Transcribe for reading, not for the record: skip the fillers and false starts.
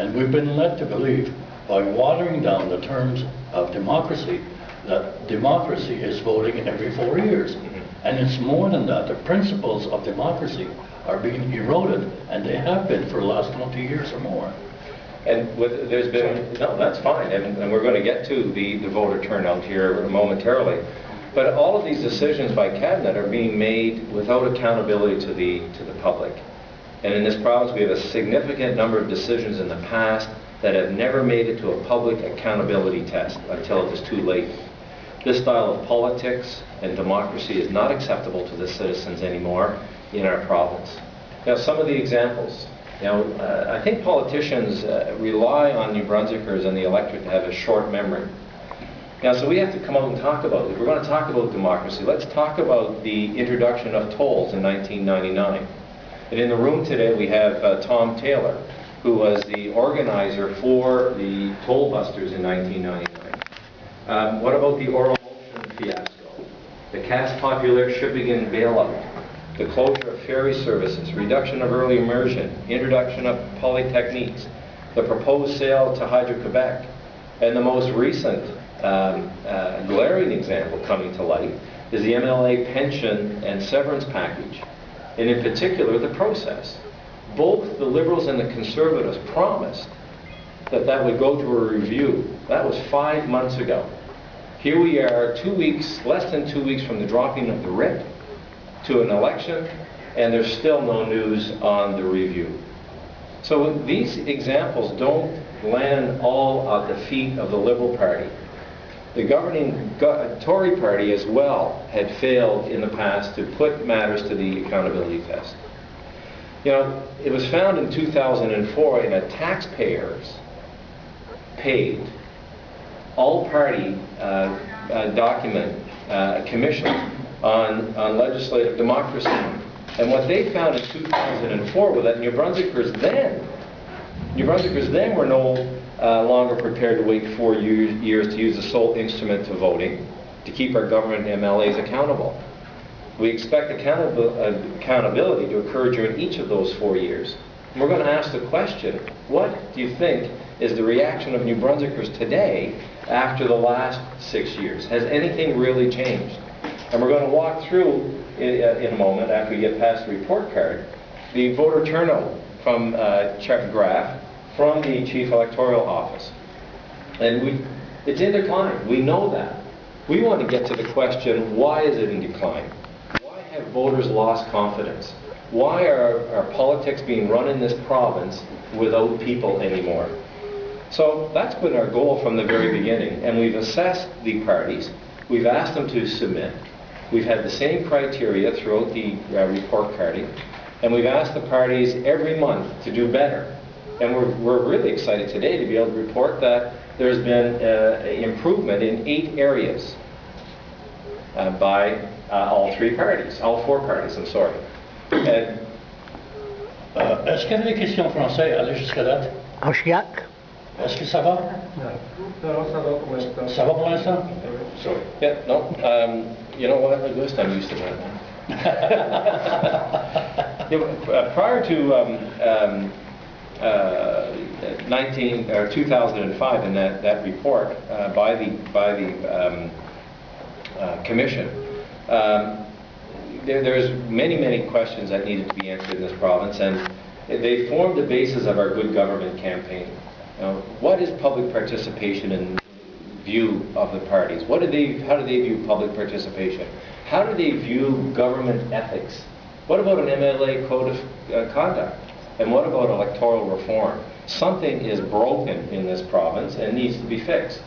And we've been led to believe, by watering down the terms of democracy, that democracy is voting every 4 years. And it's more than that. The principles of democracy are being eroded, and they have been for the last 20 years or more. And there's been, no, that's fine, and we're going to get to the voter turnout here momentarily. But all of these decisions by Cabinet are being made without accountability to the public. And in this province, we have a significant number of decisions in the past that have never made it to a public accountability test until it was too late. This style of politics and democracy is not acceptable to the citizens anymore in our province. Now, some of the examples. I think politicians rely on New Brunswickers and the electorate to have a short memory. Now, so we have to come out and talk about it. If we're going to talk about democracy, let's talk about the introduction of tolls in 1999. And in the room today, we have Tom Taylor, who was the organizer for the toll busters in 1999. What about the oral motion fiasco? The casse populaire shipping and bailout, the closure of ferry services, reduction of early immersion, introduction of polytechniques, the proposed sale to Hydro-Quebec, and the most recent glaring example coming to light is the MLA pension and severance package, and in particular the process. Both the Liberals and the Conservatives promised that that would go to a review. That was 5 months ago. Here we are 2 weeks, less than 2 weeks from the dropping of the writ to an election, and there's still no news on the review. So these examples don't land all at the feet of the Liberal Party. The governing Tory Party as well had failed in the past to put matters to the accountability test. It was found in 2004 in a taxpayers paid all-party document commission on legislative democracy. And what they found in 2004 was that New Brunswickers then were no longer prepared to wait 4 years to use the sole instrument to voting to keep our government and MLAs accountable. We expect accountability to occur during each of those 4 years. And we're going to ask the question, what do you think is the reaction of New Brunswickers today after the last 6 years? Has anything really changed? And we're going to walk through in a moment, after we get past the report card, the voter turnout from graph from the Chief Electoral Office. And it's in decline. We know that. We want to get to the question, why is it in decline? Why have voters lost confidence? Why are politics being run in this province without people anymore? So that's been our goal from the very beginning. And we've assessed the parties. We've asked them to submit. We've had the same criteria throughout the report carding. And we've asked the parties every month to do better. And we're really excited today to be able to report that there's been improvement in 8 areas by all 4 parties, I'm sorry. Est-ce qu'il y a des questions en français aller jusqu'à date? En chiac? Est-ce que ça va? Non, ça va pour l'instant. Ça va pour l'instant? Sorry. Yeah, no. You know what? At least I'm used to that. Prior to 2005, in that report by the commission, there's many questions that needed to be answered in this province, and they formed the basis of our good government campaign. What is public participation in view of the parties? How do they view public participation? How do they view government ethics? What about an MLA code of conduct? And what about electoral reform? Something is broken in this province and needs to be fixed.